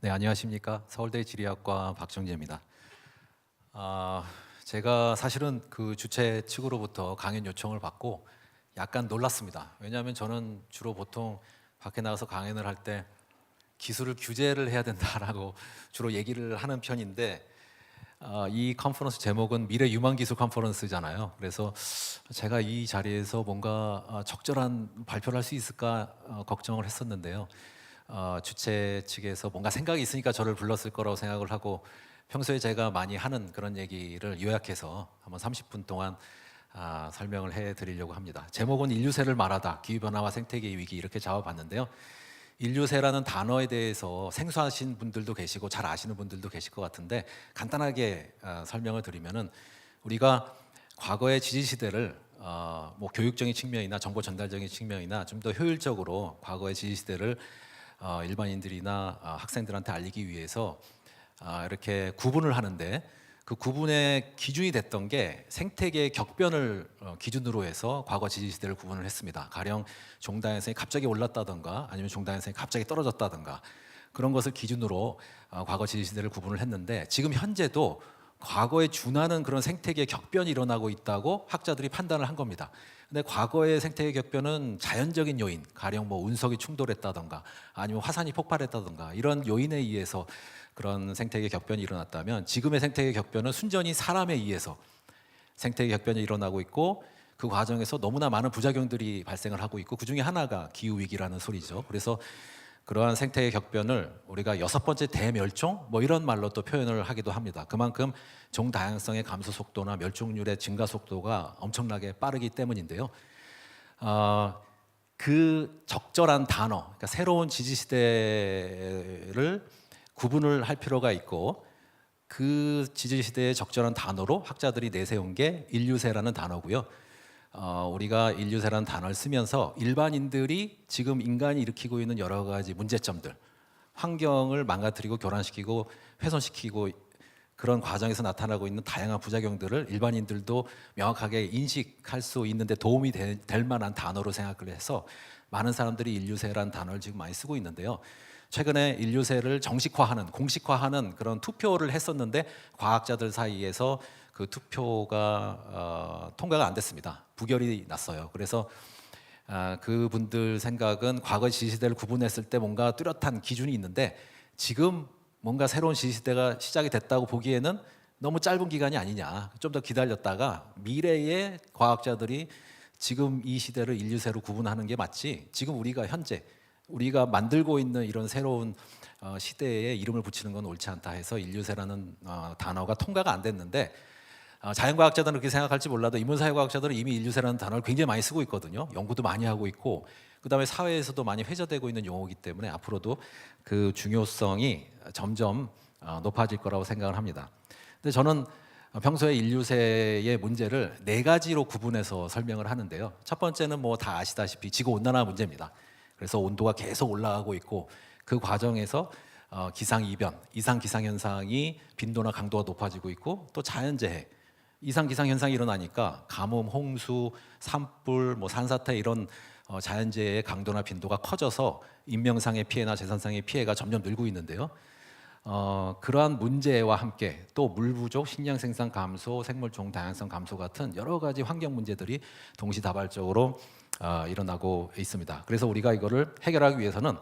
네, 안녕하십니까. 서울대 지리학과 박정재입니다. 제가 사실은 그 주최 측으로부터 강연 요청을 받고 약간 놀랐습니다. 왜냐하면 저는 주로 보통 밖에 나가서 강연을 할 때 기술을 규제를 해야 된다라고 주로 얘기를 하는 편인데, 이 컨퍼런스 제목은 미래 유망 기술 컨퍼런스잖아요. 그래서 제가 이 자리에서 뭔가 적절한 발표를 할 수 있을까 걱정을 했었는데요. 주최 측에서 뭔가 생각이 있으니까 저를 불렀을 거라고 생각을 하고, 평소에 제가 많이 하는 그런 얘기를 요약해서 한번 30분 동안 설명을 해드리려고 합니다. 제목은 인류세를 말하다, 기후변화와 생태계의 위기, 이렇게 잡아봤는데요. 인류세라는 단어에 대해서 생소하신 분들도 계시고 잘 아시는 분들도 계실 것 같은데, 간단하게 설명을 드리면은, 우리가 과거의 지지시대를 뭐 교육적인 측면이나 정보 전달적인 측면이나 좀 더 효율적으로 과거의 지지시대를 일반인들이나 학생들한테 알리기 위해서 이렇게 구분을 하는데, 그 구분의 기준이 됐던 게 생태계의 격변을 기준으로 해서 과거 지지시대를 구분을 했습니다. 가령 종다현성이 갑자기 올랐다던가 아니면 종다현성이 갑자기 떨어졌다던가, 그런 것을 기준으로 과거 지지시대를 구분을 했는데, 지금 현재도 과거에 준하는 그런 생태계의 격변이 일어나고 있다고 학자들이 판단을 한 겁니다. 근데 과거의 생태계 격변은 자연적인 요인, 가령 뭐 운석이 충돌했다던가 아니면 화산이 폭발했다던가 이런 요인에 의해서 그런 생태계 격변이 일어났다면, 지금의 생태계 격변은 순전히 사람에 의해서 생태계 격변이 일어나고 있고, 그 과정에서 너무나 많은 부작용들이 발생을 하고 있고, 그 중에 하나가 기후 위기라는 소리죠. 그래서 그러한 생태계 격변을 우리가 6번째 대멸종 뭐 이런 말로 또 표현을 하기도 합니다. 그만큼 종다양성의 감소 속도나 멸종률의 증가 속도가 엄청나게 빠르기 때문인데요. 그 적절한 단어, 그러니까 새로운 지지시대를 구분을 할 필요가 있고, 그 지지시대의 적절한 단어로 학자들이 내세운 게 인류세라는 단어고요. 우리가 인류세라는 단어를 쓰면서 일반인들이 지금 인간이 일으키고 있는 여러 가지 문제점들, 환경을 망가뜨리고 교란시키고 훼손시키고 그런 과정에서 나타나고 있는 다양한 부작용들을 일반인들도 명확하게 인식할 수 있는데 도움이 될 만한 단어로 생각을 해서 많은 사람들이 인류세라는 단어를 지금 많이 쓰고 있는데요. 최근에 인류세를 정식화하는, 공식화하는 그런 투표를 했었는데, 과학자들 사이에서 그 투표가 통과가 안 됐습니다. 부결이 났어요. 그래서 그분들 생각은 과거 지시대를 구분했을 때 뭔가 뚜렷한 기준이 있는데, 지금 뭔가 새로운 지시대가 시작이 됐다고 보기에는 너무 짧은 기간이 아니냐, 좀 더 기다렸다가 미래의 과학자들이 지금 이 시대를 인류세로 구분하는 게 맞지, 지금 우리가 현재 우리가 만들고 있는 이런 새로운 시대에 이름을 붙이는 건 옳지 않다 해서 인류세라는 단어가 통과가 안 됐는데, 자연과학자들은 그렇게 생각할지 몰라도 인문사회과학자들은 이미 인류세라는 단어를 굉장히 많이 쓰고 있거든요. 연구도 많이 하고 있고, 그다음에 사회에서도 많이 회자되고 있는 용어이기 때문에 앞으로도 그 중요성이 점점 높아질 거라고 생각을 합니다. 근데 저는 평소에 인류세의 문제를 4가지로 구분해서 설명을 하는데요. 첫 번째는 뭐 다 아시다시피 지구온난화 문제입니다. 그래서 온도가 계속 올라가고 있고, 그 과정에서 기상이변, 이상 기상현상이 빈도나 강도가 높아지고 있고, 또 자연재해, 이상 기상현상이 일어나니까 가뭄, 홍수, 산불, 뭐 산사태, 이런 자연재해의 강도나 빈도가 커져서 인명상의 피해나 재산상의 피해가 점점 늘고 있는데요. 그러한 문제와 함께 또 물 부족, 식량 생산 감소, 생물종 다양성 감소 같은 여러 가지 환경 문제들이 동시다발적으로 일어나고 있습니다. 그래서 우리가 이거를 해결하기 위해서는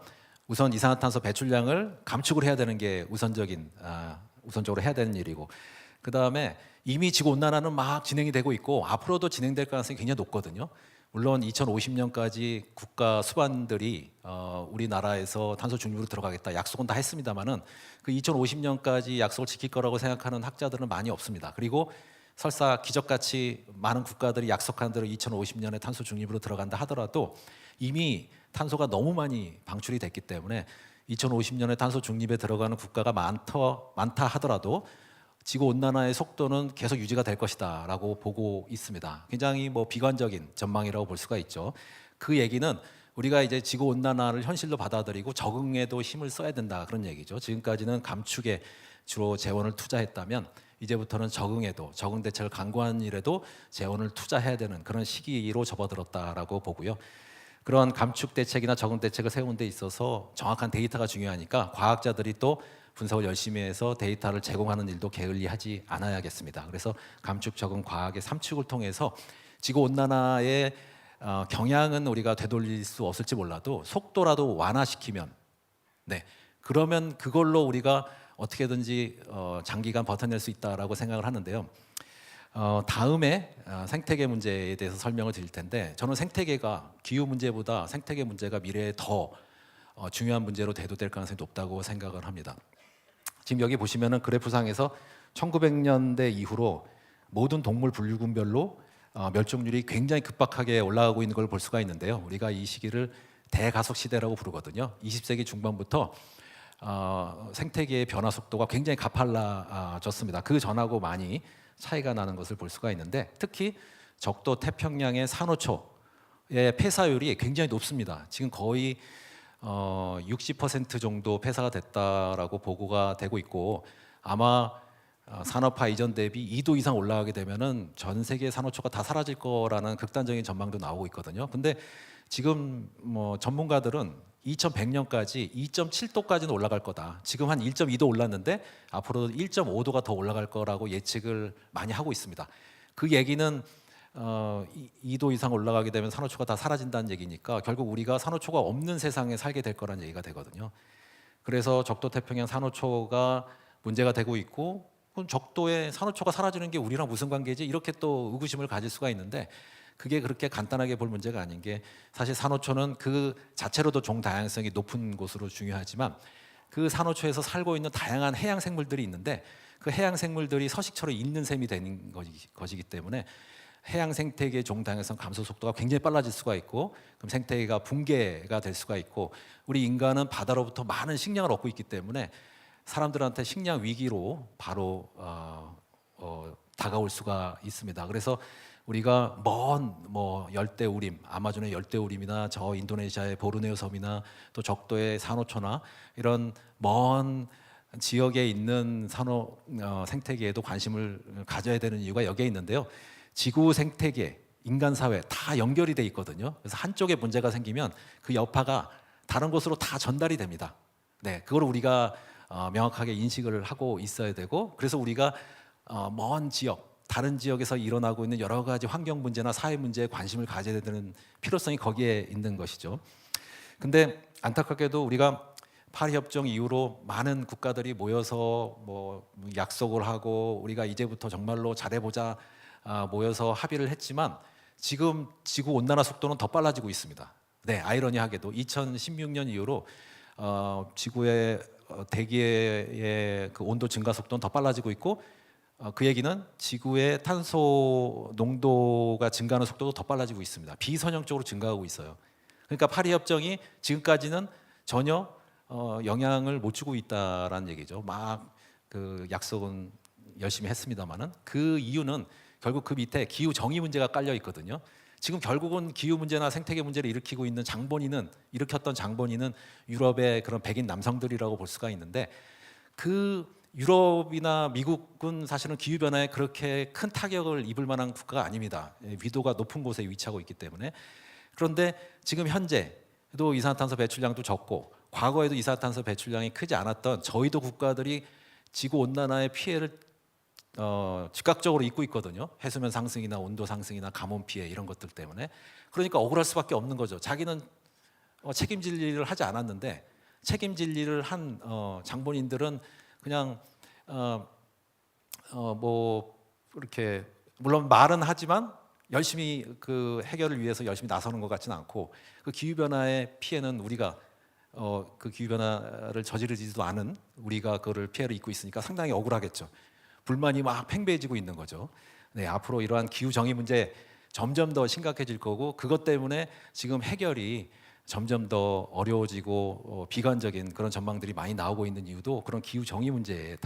우선 이산화탄소 배출량을 감축을 해야 되는 게 우선적으로 해야 되는 일이고, 그 다음에 이미 지구 온난화는 막 진행이 되고 있고 앞으로도 진행될 가능성이 굉장히 높거든요. 물론 2050년까지 국가 수반들이 우리나라에서 탄소 중립으로 들어가겠다 약속은 다 했습니다만은, 그 2050년까지 약속을 지킬 거라고 생각하는 학자들은 많이 없습니다. 그리고 설사 기적같이 많은 국가들이 약속한 대로 2050년에 탄소 중립으로 들어간다 하더라도 이미 탄소가 너무 많이 방출이 됐기 때문에 2050년에 탄소 중립에 들어가는 국가가 많다 하더라도 지구 온난화의 속도는 계속 유지가 될 것이다라고 보고 있습니다. 굉장히 뭐 비관적인 전망이라고 볼 수가 있죠. 그 얘기는 우리가 이제 지구 온난화를 현실로 받아들이고 적응에도 힘을 써야 된다, 그런 얘기죠. 지금까지는 감축에 주로 재원을 투자했다면 이제부터는 적응에도, 적응 대책을 강구하는 일에도 재원을 투자해야 되는 그런 시기로 접어들었다라고 보고요. 그런 감축 대책이나 적응 대책을 세우는 데 있어서 정확한 데이터가 중요하니까 과학자들이 또 분석을 열심히 해서 데이터를 제공하는 일도 게을리하지 않아야겠습니다. 그래서 감축, 적응, 과학의 삼축을 통해서 지구 온난화의 경향은 우리가 되돌릴 수 없을지 몰라도 속도라도 완화시키면, 네, 그러면 그걸로 우리가 어떻게든지 장기간 버텨낼 수 있다라고 생각을 하는데요. 다음에 생태계 문제에 대해서 설명을 드릴 텐데, 저는 생태계가 기후 문제보다 생태계 문제가 미래에 더 중요한 문제로 대두될 가능성이 높다고 생각을 합니다. 지금 여기 보시면은 그래프상에서 1900년대 이후로 모든 동물 분류군별로 멸종률이 굉장히 급박하게 올라가고 있는 걸 볼 수가 있는데요. 우리가 이 시기를 대가속 시대라고 부르거든요. 20세기 중반부터 생태계의 변화 속도가 굉장히 가팔라졌습니다. 그 전하고 많이 차이가 나는 것을 볼 수가 있는데, 특히 적도 태평양의 산호초의 폐사율이 굉장히 높습니다. 지금 거의 60% 정도 폐사가 됐다라고 보고가 되고 있고, 아마 산업화 이전 대비 2도 이상 올라가게 되면은 전 세계 산호초가 다 사라질 거라는 극단적인 전망도 나오고 있거든요. 근데 지금 뭐 전문가들은 2100년까지 2.7도까지는 올라갈 거다. 지금 한 1.2도 올랐는데 앞으로 1.5도가 더 올라갈 거라고 예측을 많이 하고 있습니다. 그 얘기는 2도 이상 올라가게 되면 산호초가 다 사라진다는 얘기니까 결국 우리가 산호초가 없는 세상에 살게 될 거라는 얘기가 되거든요. 그래서 적도 태평양 산호초가 문제가 되고 있고, 그럼 적도에 산호초가 사라지는 게 우리랑 무슨 관계지? 이렇게 또 의구심을 가질 수가 있는데, 그게 그렇게 간단하게 볼 문제가 아닌 게, 사실 산호초는 그 자체로도 종 다양성이 높은 곳으로 중요하지만 그 산호초에서 살고 있는 다양한 해양 생물들이 있는데, 그 해양 생물들이 서식처로 있는 셈이 되는 것이기 때문에 해양 생태계의 종 다양성 감소 속도가 굉장히 빨라질 수가 있고, 그럼 생태계가 붕괴가 될 수가 있고, 우리 인간은 바다로부터 많은 식량을 얻고 있기 때문에 사람들한테 식량 위기로 바로 다가올 수가 있습니다. 그래서 우리가 먼 열대우림, 아마존의 열대우림이나 저 인도네시아의 보르네오 섬이나 또 적도의 산호초나 이런 먼 지역에 있는 생태계에도 관심을 가져야 되는 이유가 여기에 있는데요. 지구 생태계, 인간 사회 다 연결이 돼 있거든요. 그래서 한쪽에 문제가 생기면 그 여파가 다른 곳으로 다 전달이 됩니다. 네, 그걸 우리가 명확하게 인식을 하고 있어야 되고, 그래서 우리가 먼 지역, 다른 지역에서 일어나고 있는 여러 가지 환경 문제나 사회 문제에 관심을 가져야 되는 필요성이 거기에 있는 것이죠. 근데 안타깝게도 우리가 파리 협정 이후로 많은 국가들이 모여서 약속을 하고 우리가 이제부터 정말로 잘해보자 모여서 합의를 했지만, 지금 지구 온난화 속도는 더 빨라지고 있습니다. 네, 아이러니하게도 2016년 이후로 지구의 대기의 그 온도 증가 속도는 더 빨라지고 있고, 그 얘기는 지구의 탄소 농도가 증가하는 속도도 더 빨라지고 있습니다. 비선형적으로 증가하고 있어요. 그러니까 파리 협정이 지금까지는 전혀 영향을 못 주고 있다라는 얘기죠. 막 그 약속은 열심히 했습니다만은, 그 이유는 결국 그 밑에 기후 정의 문제가 깔려 있거든요. 지금 결국은 기후 문제나 생태계 문제를 일으켰던 장본인은 유럽의 그런 백인 남성들이라고 볼 수가 있는데, 그 유럽이나 미국은 사실은 기후 변화에 그렇게 큰 타격을 입을 만한 국가가 아닙니다. 위도가 높은 곳에 위치하고 있기 때문에. 그런데 지금 현재도 이산화탄소 배출량도 적고 과거에도 이산화탄소 배출량이 크지 않았던 저희도 국가들이 지구 온난화의 피해를 즉각적으로 입고 있거든요. 해수면 상승이나 온도 상승이나 가뭄 피해 이런 것들 때문에. 그러니까 억울할 수밖에 없는 거죠. 자기는 책임질 일을 하지 않았는데, 책임질 일을 한 장본인들은 그냥 이렇게 물론 말은 하지만 열심히 그 해결을 위해서 열심히 나서는 것 같지는 않고, 그 기후 변화의 피해는 우리가 그 기후 변화를 저지르지도 않은 우리가 그거를 피해를 입고 있으니까 상당히 억울하겠죠. 불만이 막 팽배해지고 있는 거죠. 네, 앞으로 이러한 기후 정의 문제 점점 더 심각해질 거고, 그것 때문에 지금 해결이 점점 더 어려워지고 비관적인 그런 전망들이 많이 나오고 있는 이유도 그런 기후 정의 문제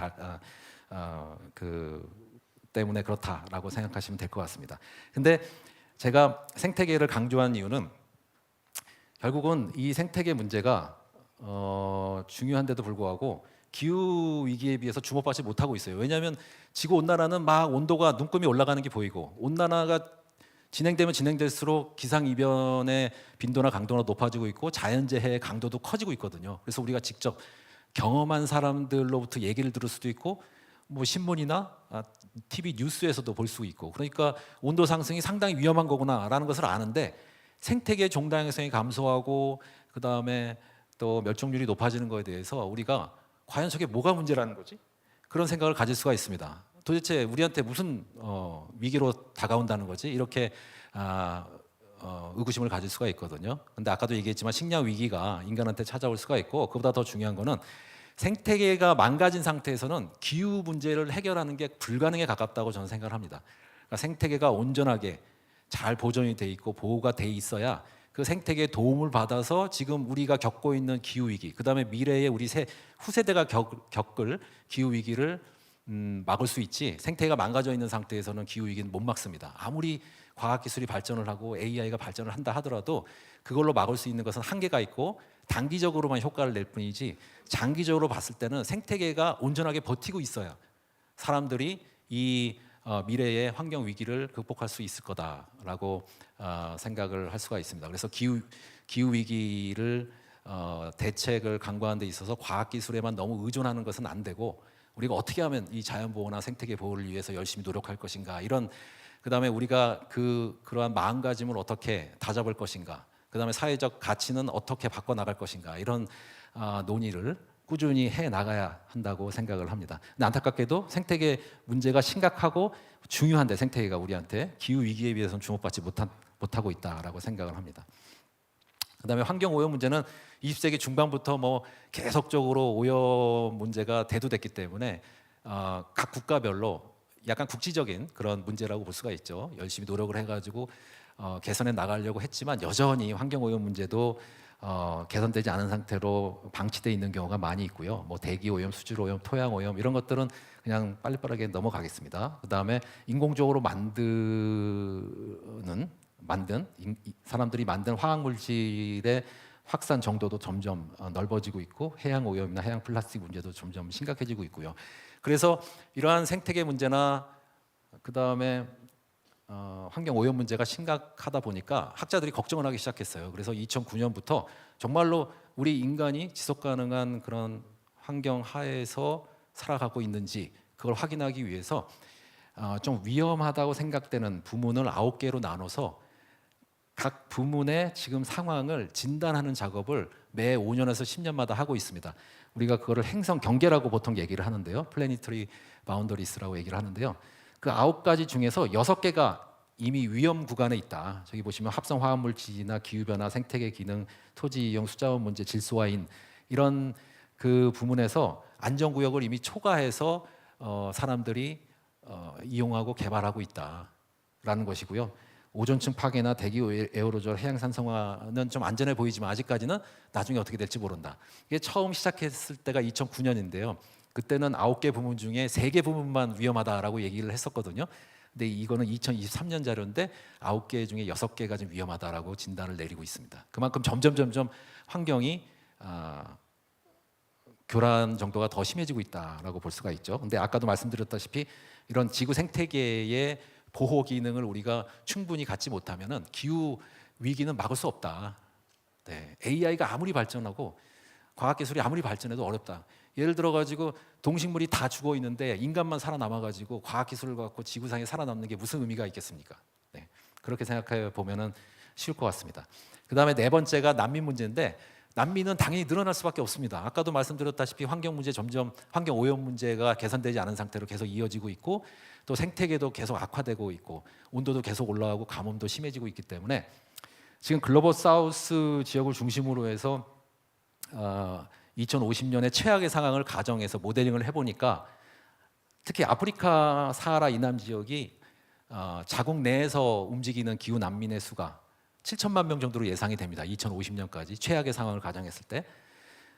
때문에 그렇다라고 생각하시면 될 것 같습니다. 근데 제가 생태계를 강조한 이유는 결국은 이 생태계 문제가 중요한데도 불구하고 기후 위기에 비해서 주목받지 못하고 있어요. 왜냐하면 지구 온난화는 막 온도가 눈금이 올라가는 게 보이고, 온난화가 진행되면 진행될수록 기상이변의 빈도나 강도가 높아지고 있고 자연재해의 강도도 커지고 있거든요. 그래서 우리가 직접 경험한 사람들로부터 얘기를 들을 수도 있고 뭐 신문이나 TV 뉴스에서도 볼 수 있고, 그러니까 온도 상승이 상당히 위험한 거구나라는 것을 아는데 생태계 종다양성이 감소하고 그다음에 또 멸종률이 높아지는 거에 대해서 우리가 과연 저게 뭐가 문제라는 거지? 그런 생각을 가질 수가 있습니다. 도대체 우리한테 무슨 위기로 다가온다는 거지? 이렇게 의구심을 가질 수가 있거든요. 근데 아까도 얘기했지만 식량 위기가 인간한테 찾아올 수가 있고, 그보다 더 중요한 거는 생태계가 망가진 상태에서는 기후 문제를 해결하는 게 불가능에 가깝다고 저는 생각을 합니다. 그러니까 생태계가 온전하게 잘 보존이 돼 있고 보호가 돼 있어야 그 생태계의 도움을 받아서 지금 우리가 겪고 있는 기후 위기, 그다음에 미래에 우리 후세대가 겪을 기후 위기를 막을 수 있지, 생태계가 망가져 있는 상태에서는 기후 위기는 못 막습니다. 아무리 과학 기술이 발전을 하고 AI가 발전을 한다 하더라도 그걸로 막을 수 있는 것은 한계가 있고 단기적으로만 효과를 낼 뿐이지, 장기적으로 봤을 때는 생태계가 온전하게 버티고 있어야 사람들이 이 미래의 환경 위기를 극복할 수 있을 거다라고 생각을 할 수가 있습니다. 그래서 기후 위기를 대책을 강구하는 데 있어서 과학 기술에만 너무 의존하는 것은 안 되고, 우리가 어떻게 하면 이 자연 보호나 생태계 보호를 위해서 열심히 노력할 것인가, 이런, 그다음에 우리가 그러한 마음가짐을 어떻게 다잡을 것인가, 그다음에 사회적 가치는 어떻게 바꿔 나갈 것인가, 이런 논의를 꾸준히 해 나가야 한다고 생각을 합니다. 근데 안타깝게도 생태계 문제가 심각하고 중요한데 생태계가 우리한테 기후 위기에 비해서는 주목받지 못하고 있다라고 생각을 합니다. 그다음에 환경 오염 문제는 20세기 중반부터 뭐 계속적으로 오염 문제가 대두됐기 때문에 각 국가별로 약간 국지적인 그런 문제라고 볼 수가 있죠. 열심히 노력을 해가지고 개선해 나가려고 했지만 여전히 환경 오염 문제도 개선되지 않은 상태로 방치돼 있는 경우가 많이 있고요. 뭐 대기 오염, 수질 오염, 토양 오염, 이런 것들은 그냥 빨리빠르게 넘어가겠습니다. 그다음에 인공적으로 사람들이 만든 화학 물질의 확산 정도도 점점 넓어지고 있고, 해양 오염이나 해양 플라스틱 문제도 점점 심각해지고 있고요. 그래서 이러한 생태계 문제나 그다음에 환경 오염 문제가 심각하다 보니까 학자들이 걱정을 하기 시작했어요. 그래서 2009년부터 정말로 우리 인간이 지속 가능한 그런 환경 하에서 살아가고 있는지 그걸 확인하기 위해서 좀 위험하다고 생각되는 부문을 9개로 나눠서 각 부문의 지금 상황을 진단하는 작업을 매 5년에서 10년마다 하고 있습니다. 우리가 그거를 행성 경계라고 보통 얘기를 하는데요. 플래니터리 바운더리스라고 얘기를 하는데요. 그 9가지 중에서 6개가 이미 위험 구간에 있다. 저기 보시면 합성 화학 물질이나 기후 변화, 생태계 기능, 토지 이용, 수자원 문제, 질소화인, 이런 그 부문에서 안전 구역을 이미 초과해서 사람들이 이용하고 개발하고 있다라는 것이고요. 오존층 파괴나 대기 에어로졸, 해양 산성화는 좀 안전해 보이지만 아직까지는 나중에 어떻게 될지 모른다. 이게 처음 시작했을 때가 2009년인데요. 그때는 9개 부문 중에 3개 부문만 위험하다라고 얘기를 했었거든요. 근데 이거는 2023년 자료인데 9개 중에 6개가 좀 위험하다라고 진단을 내리고 있습니다. 그만큼 점점 환경이 교란 정도가 더 심해지고 있다라고 볼 수가 있죠. 근데 아까도 말씀드렸다시피 이런 지구 생태계의 보호 기능을 우리가 충분히 갖지 못하면은 기후 위기는 막을 수 없다. 네. AI가 아무리 발전하고 과학 기술이 아무리 발전해도 어렵다. 예를 들어 가지고 동식물이 다 죽어 있는데 인간만 살아남아 가지고 과학 기술을 갖고 지구상에 살아남는 게 무슨 의미가 있겠습니까? 네. 그렇게 생각해 보면은 쉬울 것 같습니다. 그다음에 4번째가 난민 문제인데, 난민은 당연히 늘어날 수밖에 없습니다. 아까도 말씀드렸다시피 환경 문제 점점, 환경 오염 문제가 개선되지 않은 상태로 계속 이어지고 있고, 또 생태계도 계속 악화되고 있고, 온도도 계속 올라가고 가뭄도 심해지고 있기 때문에 지금 글로벌 사우스 지역을 중심으로 해서 2050년의 최악의 상황을 가정해서 모델링을 해보니까 특히 아프리카 사하라 이남 지역이 자국 내에서 움직이는 기후 난민의 수가 7천만 명 정도로 예상이 됩니다. 2050년까지 최악의 상황을 가정했을 때.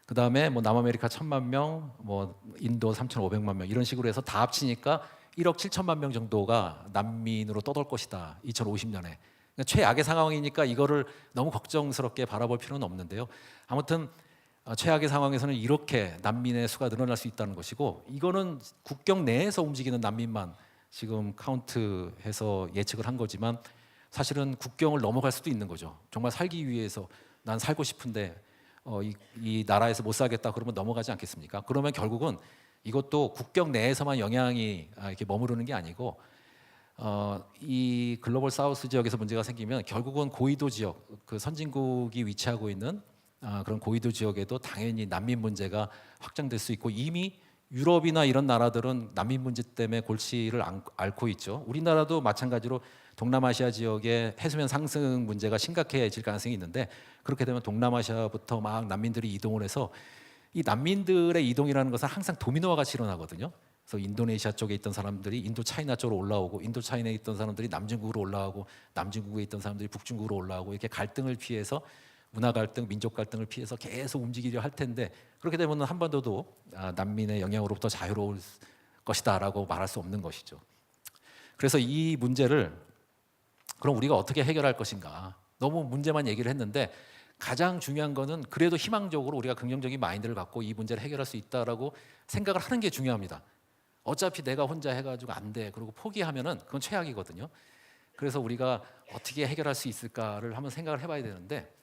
그 다음에 뭐 남아메리카 1,000만 명, 뭐 인도 3,500만 명, 이런 식으로 해서 다 합치니까 1억 7천만 명 정도가 난민으로 떠돌 것이다. 2050년에. 그러니까 최악의 상황이니까 이거를 너무 걱정스럽게 바라볼 필요는 없는데요. 아무튼 최악의 상황에서는 이렇게 난민의 수가 늘어날 수 있다는 것이고, 이거는 국경 내에서 움직이는 난민만 지금 카운트해서 예측을 한 거지만 사실은 국경을 넘어갈 수도 있는 거죠. 정말 살기 위해서 난 살고 싶은데 이 나라에서 못 살겠다 그러면 넘어가지 않겠습니까? 그러면 결국은 이것도 국경 내에서만 영향이 이렇게 머무르는 게 아니고 이 글로벌 사우스 지역에서 문제가 생기면 결국은 고위도 지역, 그 선진국이 위치하고 있는 그런 고위도 지역에도 당연히 난민 문제가 확장될 수 있고 이미 유럽이나 이런 나라들은 난민 문제 때문에 골치를 앓고 있죠. 우리나라도 마찬가지로 동남아시아 지역의 해수면 상승 문제가 심각해질 가능성이 있는데 그렇게 되면 동남아시아부터 막 난민들이 이동을 해서 이 난민들의 이동이라는 것은 항상 도미노와 같이 일어나거든요. 그래서 인도네시아 쪽에 있던 사람들이 인도 차이나 쪽으로 올라오고 인도 차이나에 있던 사람들이 남중국으로 올라가고 남중국에 있던 사람들이 북중국으로 올라오고 이렇게 갈등을 피해서 문화 갈등, 민족 갈등을 피해서 계속 움직이려 할 텐데 그렇게 되면 한반도도 난민의 영향으로부터 자유로울 것이다라고 말할 수 없는 것이죠. 그래서 이 문제를 그럼 우리가 어떻게 해결할 것인가? 너무 문제만 얘기를 했는데 가장 중요한 거는 그래도 희망적으로 우리가 긍정적인 마인드를 갖고 이 문제를 해결할 수 있다라고 생각을 하는 게 중요합니다. 어차피 내가 혼자 해가지고 안 돼. 그리고 포기하면은 그건 최악이거든요. 그래서 우리가 어떻게 해결할 수 있을까를 한번 생각을 해봐야 되는데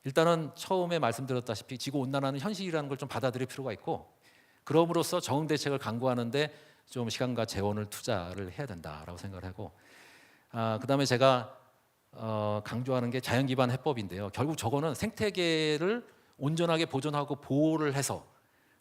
일단은 처음에 말씀드렸다시피 지구온난화는 현실이라는 걸 좀 받아들일 필요가 있고 그럼으로써 적응 대책을 강구하는데 좀 시간과 재원을 투자를 해야 된다라고 생각을 하고 그다음에 제가 강조하는 게 자연기반 해법인데요. 결국 저거는 생태계를 온전하게 보존하고 보호를 해서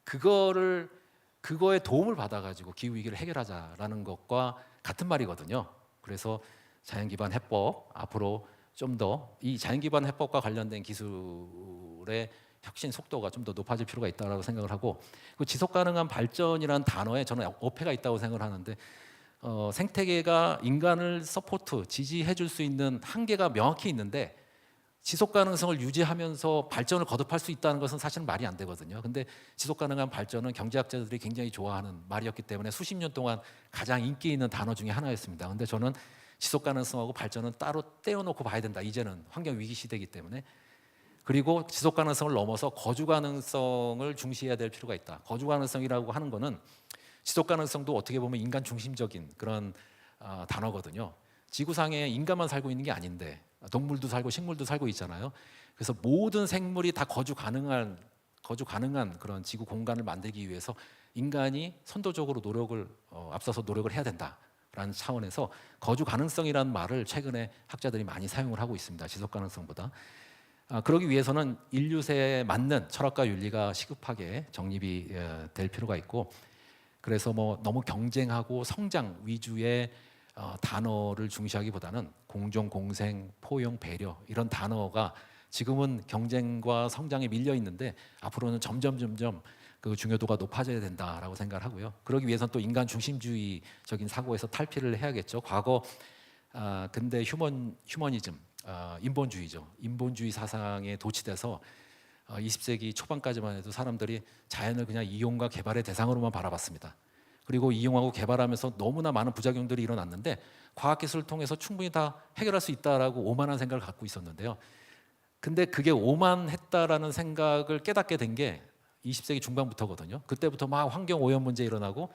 그거에 도움을 받아가지고 기후 위기를 해결하자라는 것과 같은 말이거든요. 그래서 자연기반 해법 앞으로 좀 더 이 자연기반 해법과 관련된 기술의 혁신 속도가 좀 더 높아질 필요가 있다고 생각을 하고 그 지속가능한 발전이라는 단어에 저는 어폐가 있다고 생각을 하는데 생태계가 인간을 서포트, 지지해 줄 수 있는 한계가 명확히 있는데 지속 가능성을 유지하면서 발전을 거듭할 수 있다는 것은 사실은 말이 안 되거든요. 근데 지속 가능한 발전은 경제학자들이 굉장히 좋아하는 말이었기 때문에 수십 년 동안 가장 인기 있는 단어 중에 하나였습니다. 근데 저는 지속 가능성하고 발전은 따로 떼어놓고 봐야 된다. 이제는 환경 위기 시대이기 때문에. 그리고 지속 가능성을 넘어서 거주 가능성을 중시해야 될 필요가 있다. 거주 가능성이라고 하는 거는 지속 가능성도 어떻게 보면 인간 중심적인 그런 단어거든요. 지구상에 인간만 살고 있는 게 아닌데 동물도 살고 식물도 살고 있잖아요. 그래서 모든 생물이 다 거주 가능한 그런 지구 공간을 만들기 위해서 인간이 선도적으로 앞서서 노력을 해야 된다라는 차원에서 거주 가능성이라는 말을 최근에 학자들이 많이 사용을 하고 있습니다. 지속 가능성보다. 그러기 위해서는 인류세에 맞는 철학과 윤리가 시급하게 정립이 될 필요가 있고 그래서 뭐 너무 경쟁하고 성장 위주의 단어를 중시하기보다는 공존, 공생, 포용, 배려 이런 단어가 지금은 경쟁과 성장에 밀려 있는데 앞으로는 점점 그 중요도가 높아져야 된다라고 생각을 하고요. 그러기 위해서는 또 인간 중심주의적인 사고에서 탈피를 해야겠죠. 과거 근대 휴머니즘, 인본주의죠. 인본주의 사상에 도취돼서 20세기 초반까지만 해도 사람들이 자연을 그냥 이용과 개발의 대상으로만 바라봤습니다. 그리고 이용하고 개발하면서 너무나 많은 부작용들이 일어났는데 과학기술을 통해서 충분히 다 해결할 수 있다라고 오만한 생각을 갖고 있었는데요. 근데 그게 오만했다라는 생각을 깨닫게 된 게 20세기 중반부터거든요. 그때부터 막 환경 오염 문제 일어나고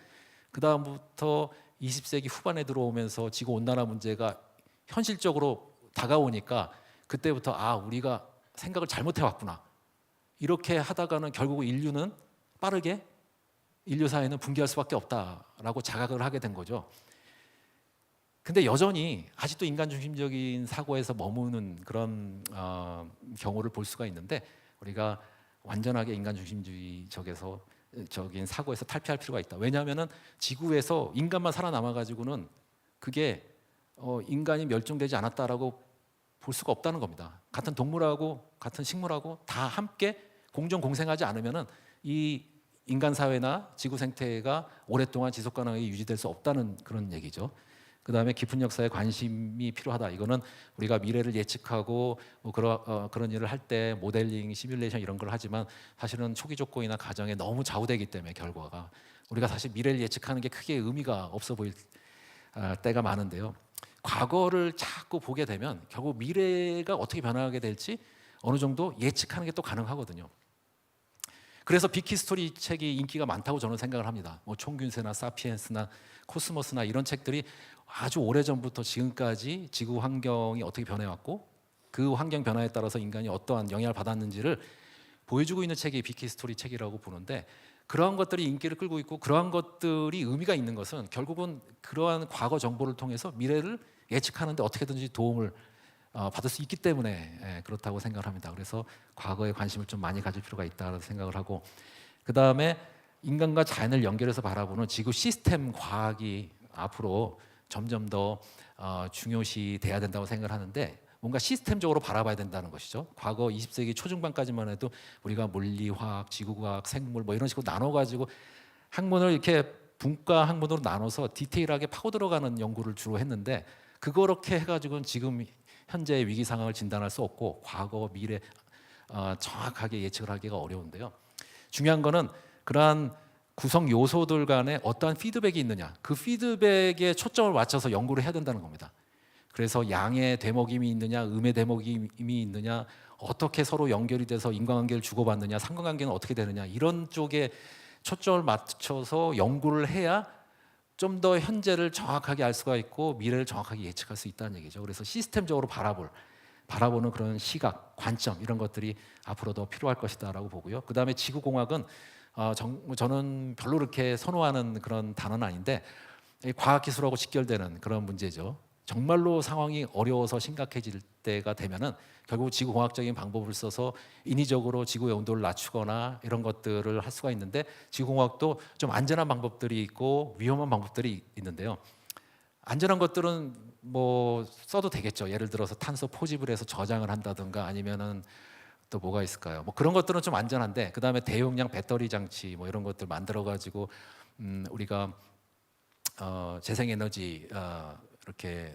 그 다음부터 20세기 후반에 들어오면서 지구 온난화 문제가 현실적으로 다가오니까 그때부터 우리가 생각을 잘못해 왔구나. 이렇게 하다가는 결국 인류는 빠르게 인류 사회는 붕괴할 수밖에 없다라고 자각을 하게 된 거죠. 근데 여전히 아직도 인간 중심적인 사고에서 머무는 그런 경우를 볼 수가 있는데 우리가 완전하게 인간 중심주의적인 사고에서 탈피할 필요가 있다. 왜냐하면은 지구에서 인간만 살아남아 가지고는 그게 인간이 멸종되지 않았다라고 볼 수가 없다는 겁니다. 같은 동물하고 같은 식물하고 다 함께 공존 공생하지 않으면은 이 인간 사회나 지구 생태가 오랫동안 지속 가능하게 유지될 수 없다는 그런 얘기죠. 그다음에 깊은 역사에 관심이 필요하다. 이거는 우리가 미래를 예측하고 뭐 그런 일을 할 때 모델링, 시뮬레이션 이런 걸 하지만 사실은 초기 조건이나 가정에 너무 좌우되기 때문에 결과가 우리가 사실 미래를 예측하는 게 크게 의미가 없어 보일 때가 많은데요. 과거를 자꾸 보게 되면 결국 미래가 어떻게 변화하게 될지 어느 정도 예측하는 게 또 가능하거든요. 그래서 빅히스토리 책이 인기가 많다고 저는 생각을 합니다. 뭐 총균세나 사피엔스나 코스모스나 이런 책들이 아주 오래전부터 지금까지 지구 환경이 어떻게 변해왔고 그 환경 변화에 따라서 인간이 어떠한 영향을 받았는지를 보여주고 있는 책이 빅히스토리 책이라고 보는데, 그러한 것들이 인기를 끌고 있고 그러한 것들이 의미가 있는 것은 결국은 그러한 과거 정보를 통해서 미래를 예측하는데 어떻게든지 도움을 받을 수 있기 때문에 그렇다고 생각을 합니다. 그래서 과거에 관심을 좀 많이 가질 필요가 있다고 생각을 하고, 그 다음에 인간과 자연을 연결해서 바라보는 지구 시스템 과학이 앞으로 점점 더 중요시 돼야 된다고 생각을 하는데, 뭔가 시스템적으로 바라봐야 된다는 것이죠. 과거 20세기 초중반까지만 해도 우리가 물리화학, 지구과학, 생물 뭐 이런 식으로 나눠가지고 학문을 이렇게 분과 학문으로 나눠서 디테일하게 파고 들어가는 연구를 주로 했는데, 그렇게 해가지고는 지금 현재의 위기 상황을 진단할 수 없고 과거, 미래 정확하게 예측을 하기가 어려운데요. 중요한 거는 그러한 구성 요소들 간에 어떠한 피드백이 있느냐, 그 피드백에 초점을 맞춰서 연구를 해야 된다는 겁니다. 그래서 양의 대목임이 있느냐, 음의 대목임이 있느냐, 어떻게 서로 연결이 돼서 인과관계를 주고받느냐, 상관관계는 어떻게 되느냐, 이런 쪽에 초점을 맞춰서 연구를 해야 좀 더 현재를 정확하게 알 수가 있고 미래를 정확하게 예측할 수 있다는 얘기죠. 그래서 시스템적으로 바라보는 그런 시각, 관점 이런 것들이 앞으로 더 필요할 것이다라고 보고요. 그 다음에 지구공학은 저는 별로 그렇게 선호하는 그런 단어는 아닌데 과학기술하고 직결되는 그런 문제죠. 정말로 상황이 어려워서 심각해질 때가 되면은 결국 지구공학적인 방법을 써서 인위적으로 지구의 온도를 낮추거나 이런 것들을 할 수가 있는데, 지구공학도 좀 안전한 방법들이 있고 위험한 방법들이 있는데요. 안전한 것들은 뭐 써도 되겠죠. 예를 들어서 탄소 포집을 해서 저장을 한다든가, 아니면은 또 뭐가 있을까요? 뭐 그런 것들은 좀 안전한데, 그 다음에 대용량 배터리 장치 뭐 이런 것들 만들어 가지고 우리가 재생에너지 이렇게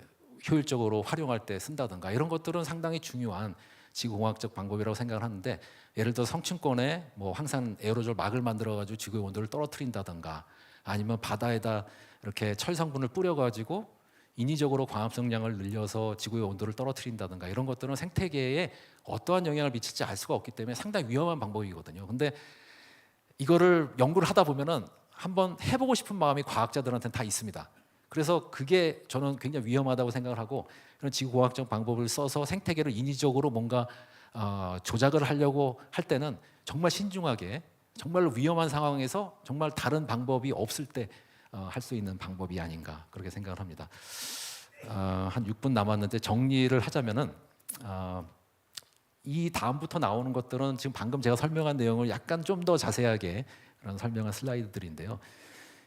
효율적으로 활용할 때 쓴다든가 이런 것들은 상당히 중요한 지구공학적 방법이라고 생각을 하는데, 예를 들어 성층권에 뭐 황산 에어로졸 막을 만들어 가지고 지구의 온도를 떨어뜨린다든가, 아니면 바다에다 이렇게 철 성분을 뿌려 가지고 인위적으로 광합성량을 늘려서 지구의 온도를 떨어뜨린다든가, 이런 것들은 생태계에 어떠한 영향을 미칠지 알 수가 없기 때문에 상당히 위험한 방법이거든요. 근데 이거를 연구를 하다 보면은 한번 해보고 싶은 마음이 과학자들한테는 다 있습니다. 그래서 그게 저는 굉장히 위험하다고 생각을 하고, 그런 지구공학적 방법을 써서 생태계를 인위적으로 뭔가 조작을 하려고 할 때는 정말 신중하게, 정말로 위험한 상황에서 정말 다른 방법이 없을 때 할 수 있는 방법이 아닌가 그렇게 생각을 합니다. 한 6분 남았는데 정리를 하자면은 이 다음부터 나오는 것들은 지금 방금 제가 설명한 내용을 약간 좀 더 자세하게 그런 설명한 슬라이드들인데요.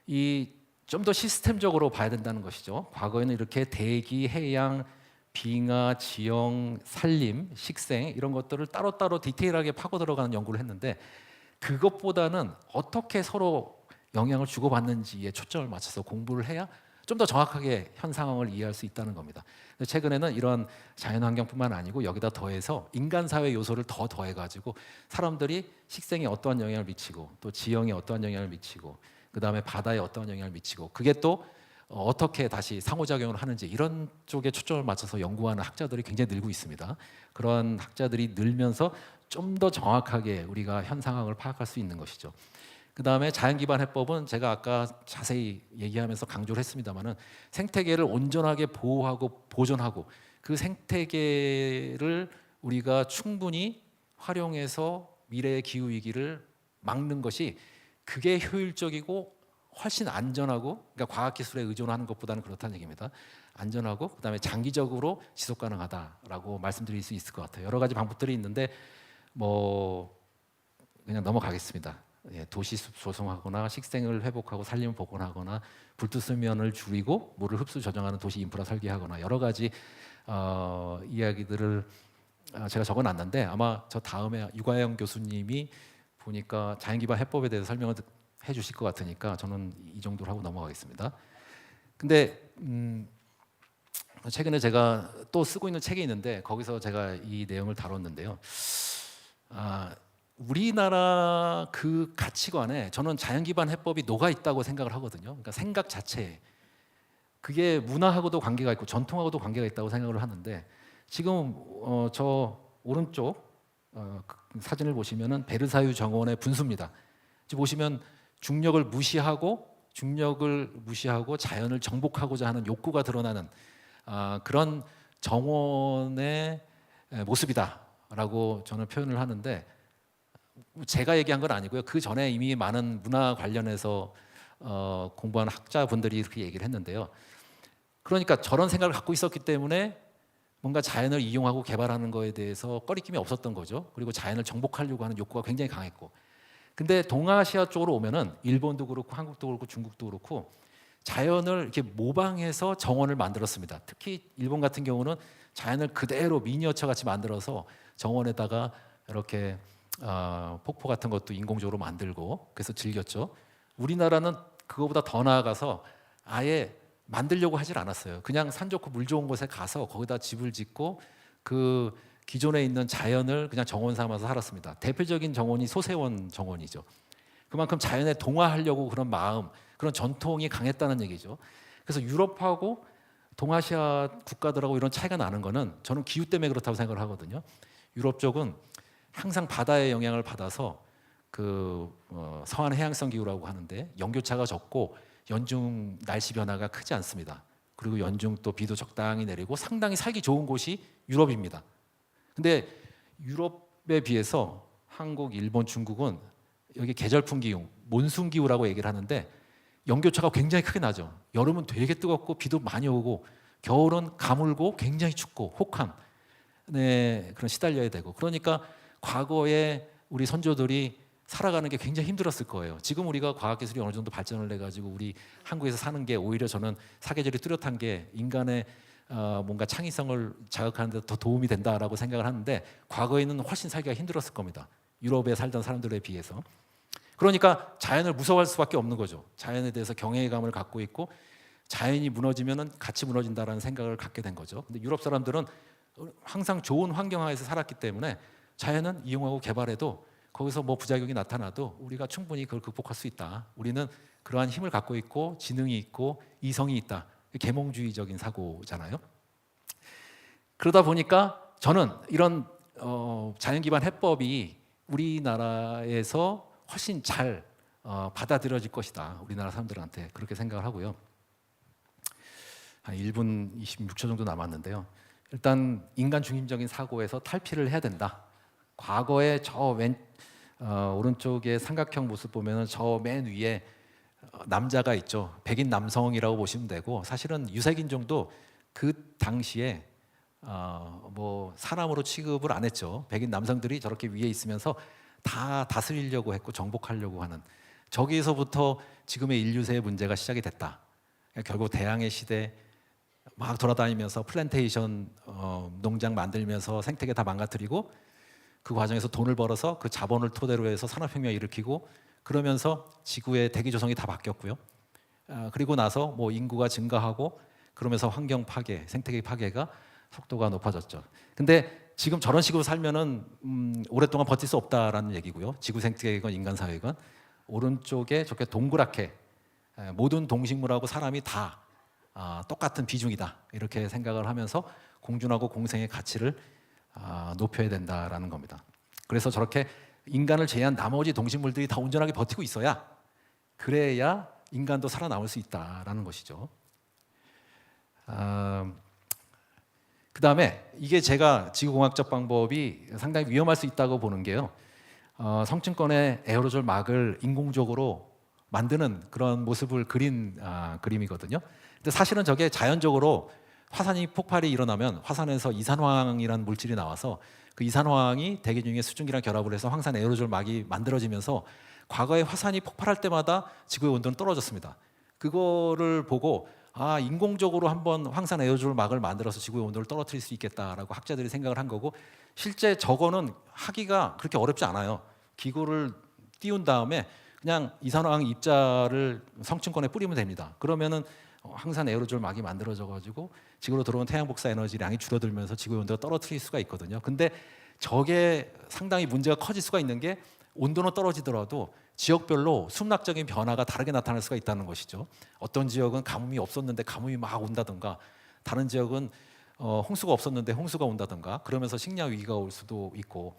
이 좀 더 시스템적으로 봐야 된다는 것이죠. 과거에는 이렇게 대기, 해양, 빙하, 지형, 산림, 식생 이런 것들을 따로따로 디테일하게 파고 들어가는 연구를 했는데, 그것보다는 어떻게 서로 영향을 주고받는지에 초점을 맞춰서 공부를 해야 좀 더 정확하게 현 상황을 이해할 수 있다는 겁니다. 최근에는 이런 자연환경뿐만 아니고 여기다 더해서 인간사회 요소를 더 더해가지고 사람들이 식생에 어떠한 영향을 미치고, 또 지형에 어떠한 영향을 미치고, 그 다음에 바다에 어떠한 영향을 미치고, 그게 또 어떻게 다시 상호작용을 하는지, 이런 쪽에 초점을 맞춰서 연구하는 학자들이 굉장히 늘고 있습니다. 그런 학자들이 늘면서 좀 더 정확하게 우리가 현 상황을 파악할 수 있는 것이죠. 그 다음에 자연기반 해법은 제가 아까 자세히 얘기하면서 강조를 했습니다마는 생태계를 온전하게 보호하고 보존하고, 그 생태계를 우리가 충분히 활용해서 미래의 기후 위기를 막는 것이, 그게 효율적이고 훨씬 안전하고, 그러니까 과학기술에 의존하는 것보다는 그렇다는 얘기입니다. 안전하고 그다음에 장기적으로 지속 가능하다라고 말씀드릴 수 있을 것 같아요. 여러 가지 방법들이 있는데 뭐 그냥 넘어가겠습니다. 도시숲 조성하거나 식생을 회복하고 산림을 복원하거나 불투수면을 줄이고 물을 흡수 저장하는 도시 인프라 설계하거나, 여러 가지 이야기들을 제가 적어놨는데, 아마 저 다음에 유가영 교수님이 보니까 자연기반 해법에 대해서 설명을 해주실 것 같으니까 저는 이 정도로 하고 넘어가겠습니다. 근데 최근에 제가 또 쓰고 있는 책이 있는데 거기서 제가 이 내용을 다뤘는데요. 우리나라 그 가치관에 저는 자연기반 해법이 녹아 있다고 생각을 하거든요. 그러니까 생각 자체에 그게 문화하고도 관계가 있고 전통하고도 관계가 있다고 생각을 하는데, 지금 저 오른쪽 사진을 보시면은 베르사유 정원의 분수입니다. 지금 보시면 중력을 무시하고 자연을 정복하고자 하는 욕구가 드러나는 그런 정원의 모습이다라고 저는 표현을 하는데, 제가 얘기한 건 아니고요. 그 전에 이미 많은 문화 관련해서 공부한 학자분들이 그렇게 얘기를 했는데요. 그러니까 저런 생각을 갖고 있었기 때문에 뭔가 자연을 이용하고 개발하는 거에 대해서 꺼리낌이 없었던 거죠. 그리고 자연을 정복하려고 하는 욕구가 굉장히 강했고, 근데 동아시아 쪽으로 오면은 일본도 그렇고 한국도 그렇고 중국도 그렇고 자연을 이렇게 모방해서 정원을 만들었습니다. 특히 일본 같은 경우는 자연을 그대로 미니어처 같이 만들어서 정원에다가 이렇게 폭포 같은 것도 인공적으로 만들고 그래서 즐겼죠. 우리나라는 그거보다 더 나아가서 아예 만들려고 하질 않았어요. 그냥 산 좋고 물 좋은 곳에 가서 거기다 집을 짓고 그 기존에 있는 자연을 그냥 정원 삼아서 살았습니다. 대표적인 정원이 소세원 정원이죠. 그만큼 자연에 동화하려고 그런 마음, 그런 전통이 강했다는 얘기죠. 그래서 유럽하고 동아시아 국가들하고 이런 차이가 나는 거는 저는 기후 때문에 그렇다고 생각을 하거든요. 유럽 쪽은 항상 바다의 영향을 받아서 서한 해양성 기후라고 하는데 연교차가 적고 연중 날씨 변화가 크지 않습니다. 그리고 연중 또 비도 적당히 내리고 상당히 살기 좋은 곳이 유럽입니다. 근데 유럽에 비해서 한국, 일본, 중국은 여기 계절풍 기후, 몬순 기후라고 얘기를 하는데 연교차가 굉장히 크게 나죠. 여름은 되게 뜨겁고 비도 많이 오고 겨울은 가물고 굉장히 춥고 혹한 그런 시달려야 되고, 그러니까 과거에 우리 선조들이 살아가는 게 굉장히 힘들었을 거예요. 지금 우리가 과학기술이 어느 정도 발전을 해가지고 우리 한국에서 사는 게 오히려 저는 사계절이 뚜렷한 게 인간의 뭔가 창의성을 자극하는 데 더 도움이 된다라고 생각을 하는데, 과거에는 훨씬 살기가 힘들었을 겁니다. 유럽에 살던 사람들에 비해서. 그러니까 자연을 무서워할 수밖에 없는 거죠. 자연에 대해서 경외감을 갖고 있고 자연이 무너지면은 같이 무너진다라는 생각을 갖게 된 거죠. 근데 유럽 사람들은 항상 좋은 환경하에서 살았기 때문에 자연은 이용하고 개발해도 거기서 뭐 부작용이 나타나도 우리가 충분히 그걸 극복할 수 있다. 우리는 그러한 힘을 갖고 있고 지능이 있고 이성이 있다. 계몽주의적인 사고잖아요. 그러다 보니까 저는 이런 자연 기반 해법이 우리나라에서 훨씬 잘 받아들여질 것이다. 우리나라 사람들한테 그렇게 생각을 하고요. 한 1분 26초 정도 남았는데요. 일단 인간 중심적인 사고에서 탈피를 해야 된다. 과거에 저 오른쪽에 삼각형 모습 보면은 저 맨 위에 남자가 있죠. 백인 남성이라고 보시면 되고, 사실은 유색인종도 그 당시에 뭐 사람으로 취급을 안 했죠. 백인 남성들이 저렇게 위에 있으면서 다 다스리려고 했고 정복하려고 하는, 저기에서부터 지금의 인류세의 문제가 시작이 됐다. 결국 대항해 시대 막 돌아다니면서 플랜테이션 농장 만들면서 생태계 다 망가뜨리고 그 과정에서 돈을 벌어서 그 자본을 토대로 해서 산업혁명을 일으키고, 그러면서 지구의 대기 조성이 다 바뀌었고요. 그리고 나서 뭐 인구가 증가하고 그러면서 환경 파괴, 생태계 파괴가 속도가 높아졌죠. 근데 지금 저런 식으로 살면은 오랫동안 버틸 수 없다라는 얘기고요. 지구 생태계건 인간 사회건 오른쪽에 저렇게 동그랗게 모든 동식물하고 사람이 다 똑같은 비중이다, 이렇게 생각을 하면서 공존하고 공생의 가치를 높여야 된다라는 겁니다. 그래서 저렇게 인간을 제외한 나머지 동식물들이 다 온전하게 버티고 있어야, 그래야 인간도 살아남을 수 있다라는 것이죠. 그 다음에 이게 제가 지구공학적 방법이 상당히 위험할 수 있다고 보는 게요. 성층권의 에어로졸 막을 인공적으로 만드는 그런 모습을 그린 그림이거든요. 근데 사실은 저게 자연적으로 화산이 폭발이 일어나면 화산에서 이산화황이라는 물질이 나와서 그 이산화황이 대기 중에 수증기랑 결합을 해서 황산 에어로졸 막이 만들어지면서 과거에 화산이 폭발할 때마다 지구의 온도는 떨어졌습니다. 그거를 보고 인공적으로 한번 황산 에어로졸 막을 만들어서 지구의 온도를 떨어뜨릴 수 있겠다라고 학자들이 생각을 한 거고, 실제 저거는 하기가 그렇게 어렵지 않아요. 기구를 띄운 다음에 그냥 이산화황 입자를 성층권에 뿌리면 됩니다. 그러면은 황산 에어로졸 막이 만들어져 가지고 지구로 들어온 태양 복사 에너지량이 줄어들면서 지구의 온도가 떨어뜨릴 수가 있거든요. 근데 저게 상당히 문제가 커질 수가 있는 게, 온도는 떨어지더라도 지역별로 순학적인 변화가 다르게 나타날 수가 있다는 것이죠. 어떤 지역은 가뭄이 없었는데 가뭄이 막 온다든가, 다른 지역은 홍수가 없었는데 홍수가 온다든가, 그러면서 식량 위기가 올 수도 있고,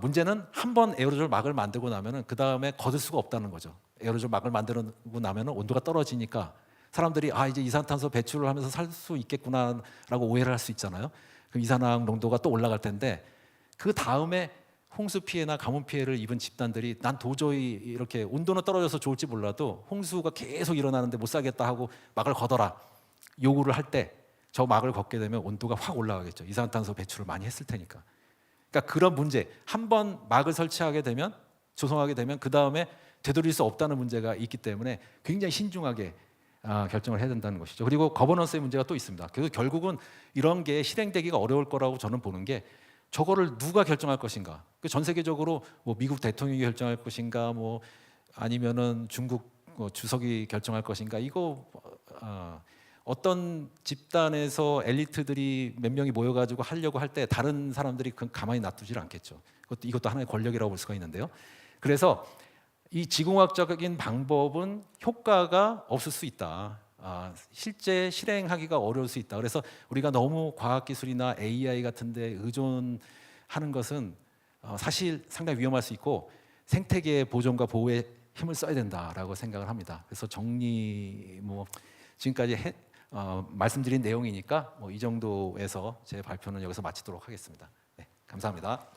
문제는 한 번 에어로졸 막을 만들고 나면은 그 다음에 거둘 수가 없다는 거죠. 에어로졸 막을 만들고 나면은 온도가 떨어지니까 사람들이 이제 이산탄소 배출을 하면서 살 수 있겠구나라고 오해를 할 수 있잖아요. 그럼 이산화황 농도가 또 올라갈 텐데 그 다음에 홍수 피해나 가뭄 피해를 입은 집단들이 난 도저히 이렇게 온도는 떨어져서 좋을지 몰라도 홍수가 계속 일어나는데 못 살겠다 하고 막을 걷어라 요구를 할 때 저 막을 걷게 되면 온도가 확 올라가겠죠. 이산탄소 배출을 많이 했을 테니까. 그러니까 그런 문제, 한 번 막을 설치하게 되면, 조성하게 되면 그 다음에 되돌릴 수 없다는 문제가 있기 때문에 굉장히 신중하게 결정을 해야 된다는 것이죠. 그리고 거버넌스의 문제가 또 있습니다. 그래서 결국은 이런 게 실행되기가 어려울 거라고 저는 보는 게 저거를 누가 결정할 것인가? 전 세계적으로 뭐 미국 대통령이 결정할 것인가, 뭐 아니면은 중국 주석이 결정할 것인가? 이거 어떤 집단에서 엘리트들이 몇 명이 모여가지고 하려고 할 때 다른 사람들이 가만히 놔두질 않겠죠. 이것도 하나의 권력이라고 볼 수가 있는데요. 그래서 이 지공학적인 방법은 효과가 없을 수 있다. 실제 실행하기가 어려울 수 있다. 그래서 우리가 너무 과학기술이나 AI 같은 데 의존하는 것은 사실 상당히 위험할 수 있고 생태계의 보존과 보호에 힘을 써야 된다라고 생각을 합니다. 그래서 지금까지 말씀드린 내용이니까 이 정도에서 제 발표는 여기서 마치도록 하겠습니다. 네, 감사합니다.